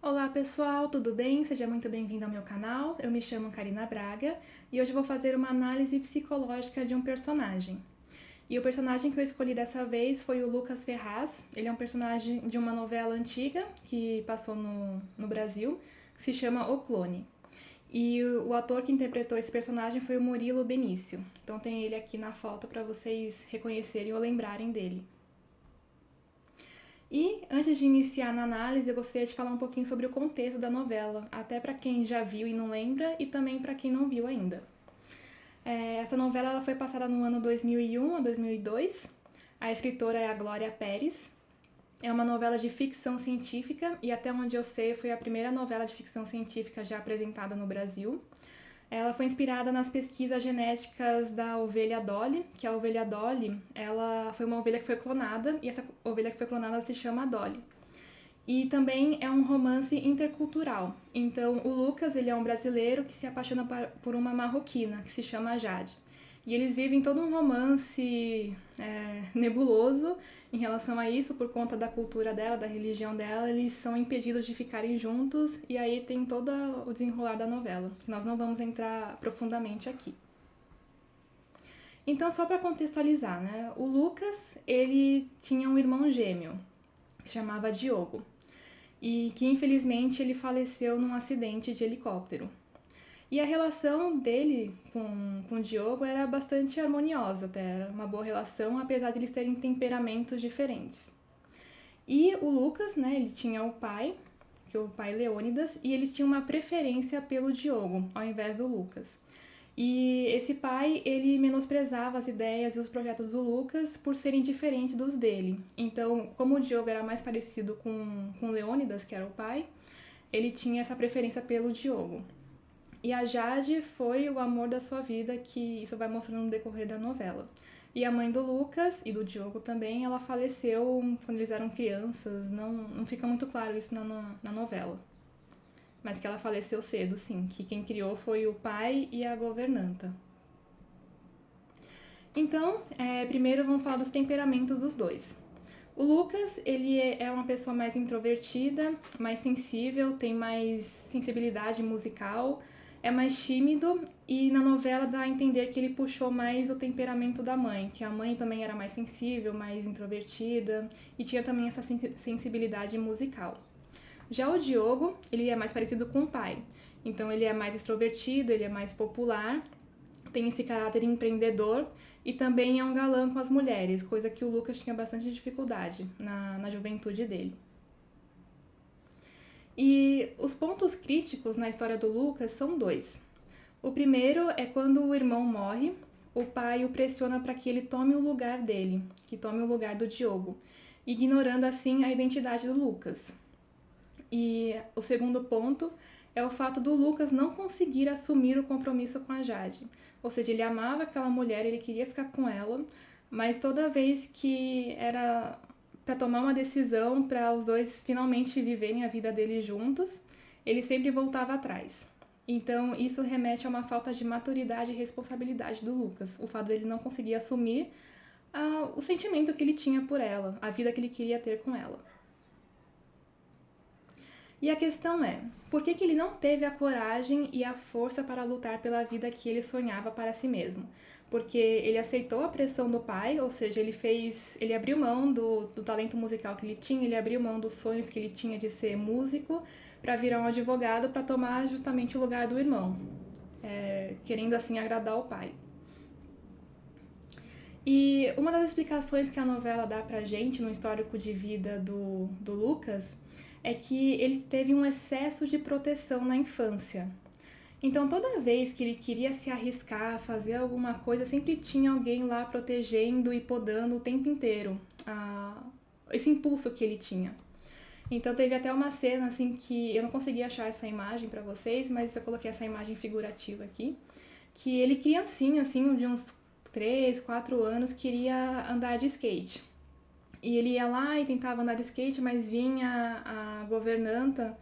Olá pessoal, tudo bem? Seja muito bem-vindo ao meu canal. Eu me chamo Karina Braga e hoje vou fazer uma análise psicológica de um personagem. E o personagem que eu escolhi dessa vez foi o Lucas Ferraz. Ele é um personagem de uma novela antiga que passou no Brasil, que se chama O Clone. E o ator que interpretou esse personagem foi o Murilo Benício. Então tem ele aqui na foto para vocês reconhecerem ou lembrarem dele. E antes de iniciar na análise, eu gostaria de falar um pouquinho sobre o contexto da novela, até para quem já viu e não lembra, e também para quem não viu ainda. Essa novela ela foi passada no ano 2001 a 2002. A escritora é a Glória Pérez. É uma novela de ficção científica e, até onde eu sei, foi a primeira novela de ficção científica já apresentada no Brasil. Ela foi inspirada nas pesquisas genéticas da ovelha Dolly, que a ovelha Dolly, ela foi uma ovelha que foi clonada, e essa ovelha que foi clonada se chama Dolly. E também é um romance intercultural. Então, o Lucas, ele é um brasileiro que se apaixona por uma marroquina, que se chama Jade. E eles vivem todo um romance nebuloso em relação a isso, por conta da cultura dela, da religião dela, eles são impedidos de ficarem juntos, e aí tem todo o desenrolar da novela, que nós não vamos entrar profundamente aqui. Então, só para contextualizar, né? O Lucas, ele tinha um irmão gêmeo, que se chamava Diogo, e que infelizmente ele faleceu num acidente de helicóptero. E a relação dele com o Diogo era bastante harmoniosa, até era uma boa relação, apesar de eles terem temperamentos diferentes. E o Lucas, né, ele tinha o pai, que é o pai Leônidas, e ele tinha uma preferência pelo Diogo, ao invés do Lucas. E esse pai, ele menosprezava as ideias e os projetos do Lucas por serem diferentes dos dele. Então, como o Diogo era mais parecido com Leônidas, que era o pai, ele tinha essa preferência pelo Diogo. E a Jade foi o amor da sua vida, que isso vai mostrando no decorrer da novela. E a mãe do Lucas e do Diogo também, ela faleceu quando eles eram crianças, não fica muito claro isso na novela. Mas que ela faleceu cedo, sim, que quem criou foi o pai e a governanta. Então, primeiro vamos falar dos temperamentos dos dois. O Lucas, ele é uma pessoa mais introvertida, mais sensível, tem mais sensibilidade musical, é mais tímido, e na novela dá a entender que ele puxou mais o temperamento da mãe, que a mãe também era mais sensível, mais introvertida e tinha também essa sensibilidade musical. Já o Diogo, ele é mais parecido com o pai, então ele é mais extrovertido, ele é mais popular, tem esse caráter empreendedor e também é um galã com as mulheres, coisa que o Lucas tinha bastante dificuldade na juventude dele. E os pontos críticos na história do Lucas são dois. O primeiro é quando o irmão morre, o pai o pressiona para que ele tome o lugar dele, que tome o lugar do Diogo, ignorando assim a identidade do Lucas. E o segundo ponto é o fato do Lucas não conseguir assumir o compromisso com a Jade. Ou seja, ele amava aquela mulher, ele queria ficar com ela, mas toda vez que era para tomar uma decisão para os dois finalmente viverem a vida deles juntos, ele sempre voltava atrás. Então, isso remete a uma falta de maturidade e responsabilidade do Lucas, o fato dele não conseguir assumir o sentimento que ele tinha por ela, a vida que ele queria ter com ela. E a questão é, por que ele não teve a coragem e a força para lutar pela vida que ele sonhava para si mesmo? Porque ele aceitou a pressão do pai, ou seja, ele abriu mão do talento musical que ele tinha, ele abriu mão dos sonhos que ele tinha de ser músico para virar um advogado para tomar justamente o lugar do irmão, querendo assim agradar o pai. E uma das explicações que a novela dá pra gente no histórico de vida do Lucas é que ele teve um excesso de proteção na infância. Então, toda vez que ele queria se arriscar a fazer alguma coisa, sempre tinha alguém lá protegendo e podando o tempo inteiro esse impulso que ele tinha. Então, teve até uma cena assim que eu não consegui achar essa imagem pra vocês, mas eu coloquei essa imagem figurativa aqui, que ele criancinha, assim, de uns 3, 4 anos, queria andar de skate. E ele ia lá e tentava andar de skate, mas vinha a governanta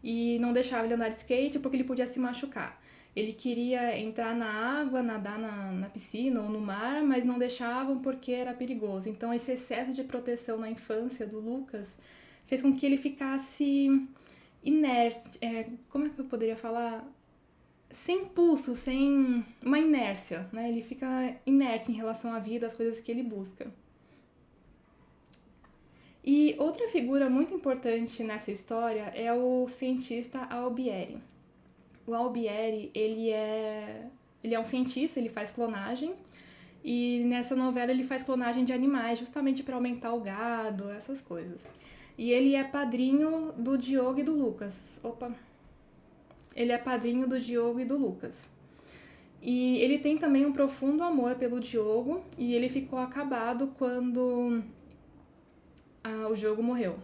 e não deixava ele andar de skate porque ele podia se machucar. Ele queria entrar na água, nadar na piscina ou no mar, mas não deixavam porque era perigoso. Então, esse excesso de proteção na infância do Lucas fez com que ele ficasse inerte, como é que eu poderia falar? Sem impulso, sem uma inércia, né? Ele fica inerte em relação à vida, às coisas que ele busca. E outra figura muito importante nessa história é o cientista Albieri. O Albieri, ele é um cientista, ele faz clonagem, e nessa novela ele faz clonagem de animais justamente para aumentar o gado, essas coisas. E ele é padrinho do Diogo e do Lucas. Ele é padrinho do Diogo e do Lucas. E ele tem também um profundo amor pelo Diogo, e ele ficou acabado quando o Diogo morreu.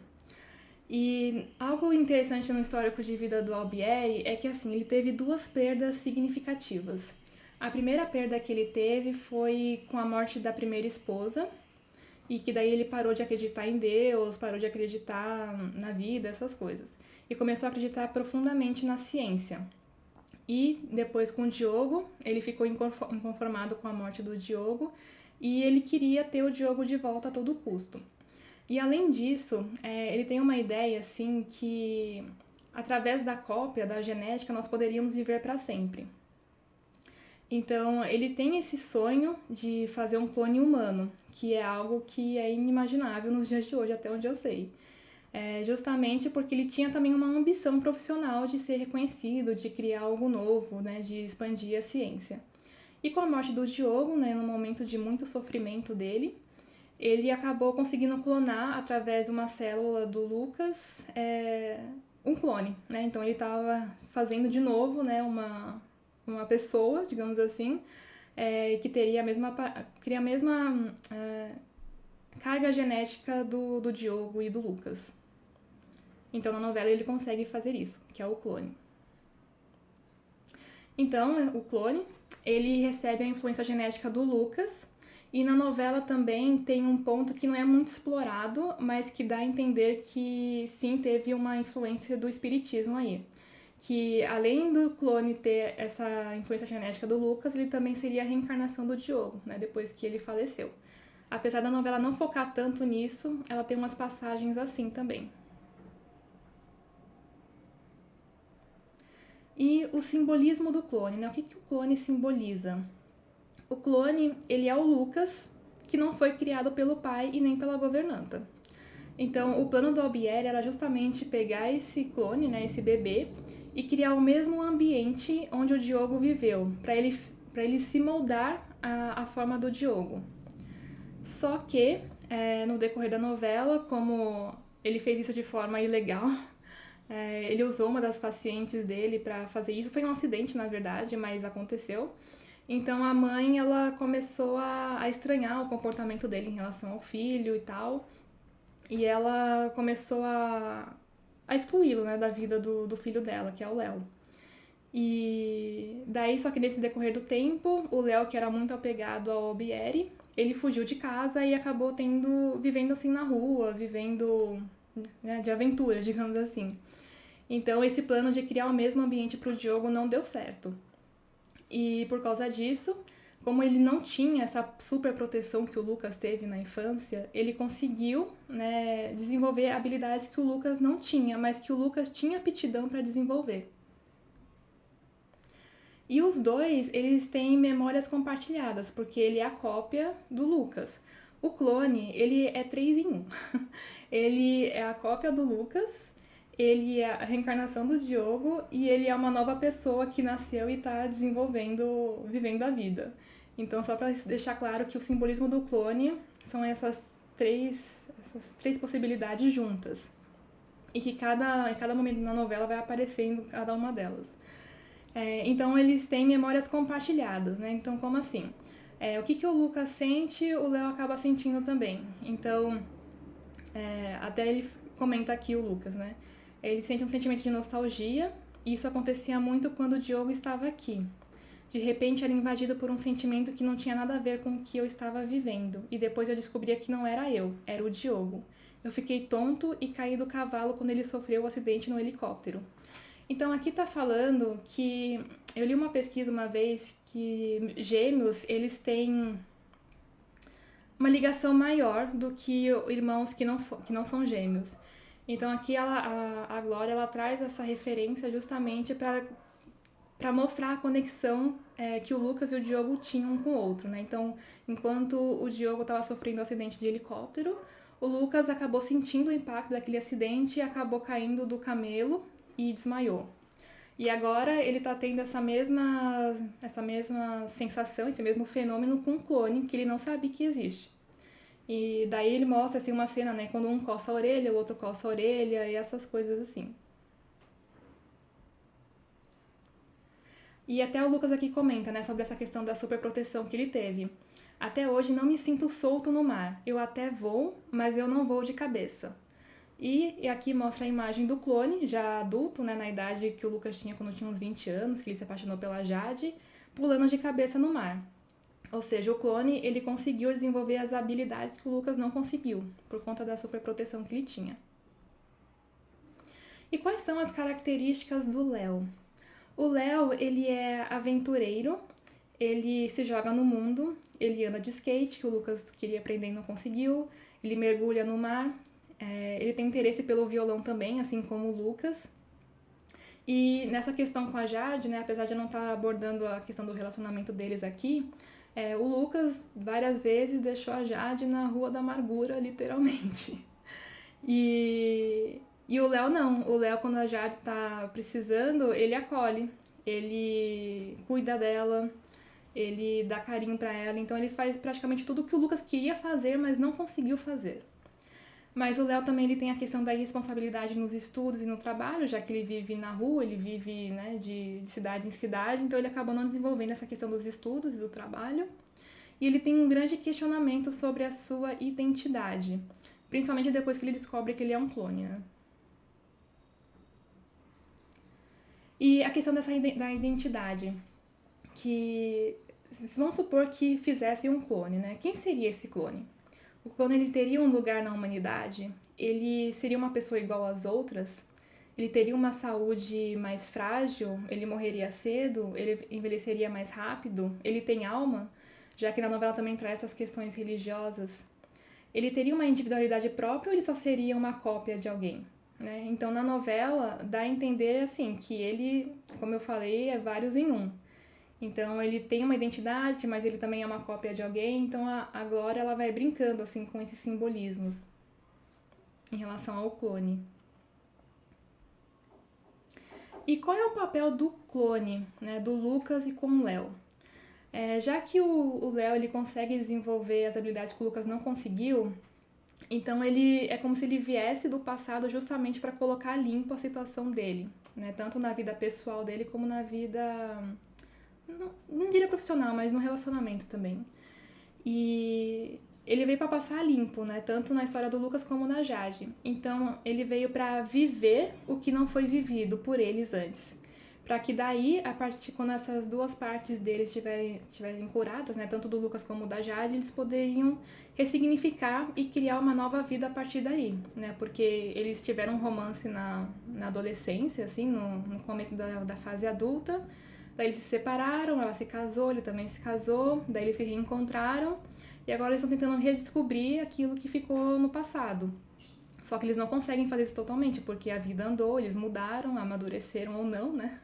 E algo interessante no histórico de vida do Albieri é que assim, ele teve duas perdas significativas. A primeira perda que ele teve foi com a morte da primeira esposa, e que daí ele parou de acreditar em Deus, parou de acreditar na vida, essas coisas. E começou a acreditar profundamente na ciência. E depois com o Diogo, ele ficou inconformado com a morte do Diogo, e ele queria ter o Diogo de volta a todo custo. E além disso, ele tem uma ideia assim que através da cópia, da genética, nós poderíamos viver para sempre. Então, ele tem esse sonho de fazer um clone humano, que é algo que é inimaginável nos dias de hoje, até onde eu sei. Justamente porque ele tinha também uma ambição profissional de ser reconhecido, de criar algo novo, né, de expandir a ciência. E com a morte do Diogo, né, no momento de muito sofrimento dele, ele acabou conseguindo clonar, através de uma célula do Lucas, um clone, né? Então ele estava fazendo de novo, né, uma pessoa, digamos assim, que teria a mesma carga genética do Diogo e do Lucas. Então na novela ele consegue fazer isso, que é o clone. Então o clone, ele recebe a influência genética do Lucas. E na novela também tem um ponto que não é muito explorado, mas que dá a entender que sim, teve uma influência do espiritismo aí. Que além do clone ter essa influência genética do Lucas, ele também seria a reencarnação do Diogo, né, depois que ele faleceu. Apesar da novela não focar tanto nisso, ela tem umas passagens assim também. E o simbolismo do clone, né? O que o clone simboliza? O clone, ele é o Lucas, que não foi criado pelo pai e nem pela governanta. Então, o plano do Albieri era justamente pegar esse clone, né, esse bebê, e criar o mesmo ambiente onde o Diogo viveu, para ele se moldar à forma do Diogo. Só que, no decorrer da novela, como ele fez isso de forma ilegal, ele usou uma das pacientes dele para fazer isso. Foi um acidente, na verdade, mas aconteceu. Então a mãe, ela começou a estranhar o comportamento dele em relação ao filho e tal. E ela começou a excluí-lo, né, da vida do filho dela, que é o Léo. E daí, só que nesse decorrer do tempo, o Léo, que era muito apegado ao Albieri, ele fugiu de casa e acabou vivendo assim na rua, vivendo, né, de aventura, digamos assim. Então esse plano de criar o mesmo ambiente para o Diogo não deu certo. E por causa disso, como ele não tinha essa super proteção que o Lucas teve na infância, ele conseguiu, né, desenvolver habilidades que o Lucas não tinha, mas que o Lucas tinha aptidão para desenvolver. E os dois, eles têm memórias compartilhadas, porque ele é a cópia do Lucas. O clone, ele é 3 em 1. Ele é a cópia do Lucas, ele é a reencarnação do Diogo e ele é uma nova pessoa que nasceu e está vivendo a vida. Então, só para deixar claro que o simbolismo do clone são essas três possibilidades juntas. E que em cada momento na novela vai aparecendo cada uma delas. Então, eles têm memórias compartilhadas, né? Então, como assim? O que o Lucas sente, o Léo acaba sentindo também. Então, até ele comenta aqui, o Lucas, né? Ele sente um sentimento de nostalgia, e isso acontecia muito quando o Diogo estava aqui. De repente era invadido por um sentimento que não tinha nada a ver com o que eu estava vivendo, e depois eu descobria que não era eu, era o Diogo. Eu fiquei tonto e caí do cavalo quando ele sofreu o acidente no helicóptero. Então aqui tá falando que eu li uma pesquisa uma vez que gêmeos, eles têm uma ligação maior do que irmãos que não são gêmeos. Então aqui a Glória ela traz essa referência justamente para mostrar a conexão que o Lucas e o Diogo tinham um com o outro, né? Então, enquanto o Diogo estava sofrendo um acidente de helicóptero, o Lucas acabou sentindo o impacto daquele acidente e acabou caindo do camelo e desmaiou. E agora ele tá tendo essa mesma sensação, esse mesmo fenômeno com um clone que ele não sabe que existe. E daí ele mostra assim uma cena, né, quando um coça a orelha, o outro coça a orelha e essas coisas assim. E até o Lucas aqui comenta, né, sobre essa questão da superproteção que ele teve. Até hoje não me sinto solto no mar. Eu até vou, mas eu não vou de cabeça. E aqui mostra a imagem do clone, já adulto, né, na idade que o Lucas tinha quando tinha uns 20 anos, que ele se apaixonou pela Jade, pulando de cabeça no mar. Ou seja, o clone ele conseguiu desenvolver as habilidades que o Lucas não conseguiu, por conta da superproteção que ele tinha. E quais são as características do Léo? O Léo, ele é aventureiro, ele se joga no mundo, ele anda de skate, que o Lucas queria aprender e não conseguiu, ele mergulha no mar, ele tem interesse pelo violão também, assim como o Lucas. E nessa questão com a Jade, né, apesar de eu não estar abordando a questão do relacionamento deles aqui, o Lucas várias vezes deixou a Jade na Rua da Amargura, literalmente. E o Léo não. O Léo, quando a Jade tá precisando, ele acolhe. Ele cuida dela, ele dá carinho pra ela. Então ele faz praticamente tudo o que o Lucas queria fazer, mas não conseguiu fazer. Mas o Léo também ele tem a questão da irresponsabilidade nos estudos e no trabalho, já que ele vive na rua, ele vive, né, de cidade em cidade, então ele acaba não desenvolvendo essa questão dos estudos e do trabalho. E ele tem um grande questionamento sobre a sua identidade, principalmente depois que ele descobre que ele é um clone, né? E a questão da identidade, que vamos supor que fizesse um clone, né? Quem seria esse clone? O clone ele teria um lugar na humanidade? Ele seria uma pessoa igual às outras? Ele teria uma saúde mais frágil? Ele morreria cedo? Ele envelheceria mais rápido? Ele tem alma? Já que na novela também traz essas questões religiosas. Ele teria uma individualidade própria ou ele só seria uma cópia de alguém? Né? Então na novela dá a entender assim que ele, como eu falei, é vários em um. Então ele tem uma identidade, mas ele também é uma cópia de alguém. Então a Glória ela vai brincando assim com esses simbolismos em relação ao clone. E qual é o papel do clone, né, do Lucas e com o Léo? Já que o Léo ele consegue desenvolver as habilidades que o Lucas não conseguiu, então ele é como se ele viesse do passado justamente para colocar limpo a situação dele, né, tanto na vida pessoal dele como na vida não diria profissional, mas no relacionamento também. E ele veio para passar limpo, né? Tanto na história do Lucas como na Jade. Então, ele veio para viver o que não foi vivido por eles antes. Para que daí, quando essas duas partes deles estiverem curadas, né? Tanto do Lucas como da Jade, eles poderiam ressignificar e criar uma nova vida a partir daí, né? Porque eles tiveram um romance na adolescência, assim, no começo da fase adulta. Daí eles se separaram, ela se casou, ele também se casou, daí eles se reencontraram e agora eles estão tentando redescobrir aquilo que ficou no passado. Só que eles não conseguem fazer isso totalmente, porque a vida andou, eles mudaram, amadureceram ou não, né?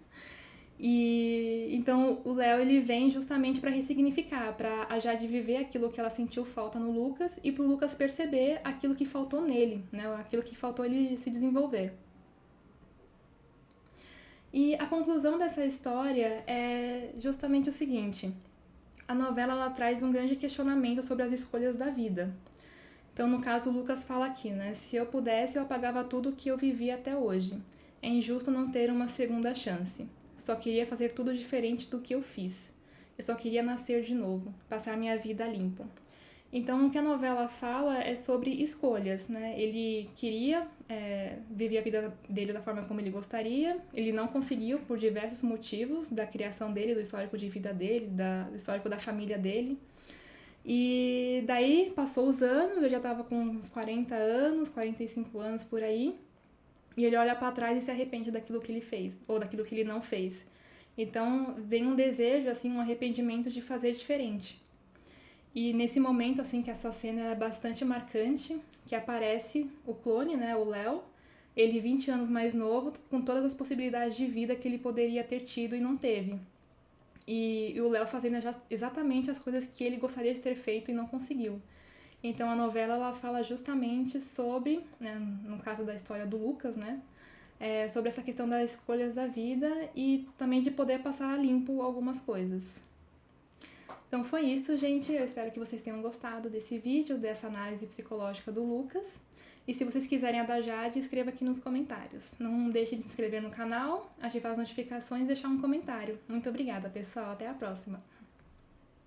E então o Léo ele vem justamente para ressignificar, para a Jade viver aquilo que ela sentiu falta no Lucas e pro Lucas perceber aquilo que faltou nele, né? Aquilo que faltou ele se desenvolver. E a conclusão dessa história é justamente o seguinte: a novela ela traz um grande questionamento sobre as escolhas da vida. Então, no caso, o Lucas fala aqui, né? Se eu pudesse, eu apagava tudo o que eu vivi até hoje. É injusto não ter uma segunda chance. Só queria fazer tudo diferente do que eu fiz. Eu só queria nascer de novo, passar minha vida limpo. Então, o que a novela fala é sobre escolhas, né? Ele queria viver a vida dele da forma como ele gostaria, ele não conseguiu por diversos motivos da criação dele, do histórico de vida dele, do histórico da família dele. E daí, passou os anos, ele já estava com uns 40 anos, 45 anos por aí, e ele olha para trás e se arrepende daquilo que ele fez, ou daquilo que ele não fez. Então, vem um desejo, assim, um arrependimento de fazer diferente. E nesse momento, assim, que essa cena é bastante marcante, que aparece o clone, né, o Léo, ele 20 anos mais novo, com todas as possibilidades de vida que ele poderia ter tido e não teve. E o Léo fazendo exatamente as coisas que ele gostaria de ter feito e não conseguiu. Então a novela ela fala justamente sobre, né, no caso da história do Lucas, né, sobre essa questão das escolhas da vida e também de poder passar a limpo algumas coisas. Então foi isso, gente. Eu espero que vocês tenham gostado desse vídeo, dessa análise psicológica do Lucas. E se vocês quiserem a da Jade, escreva aqui nos comentários. Não deixe de se inscrever no canal, ativar as notificações e deixar um comentário. Muito obrigada, pessoal. Até a próxima.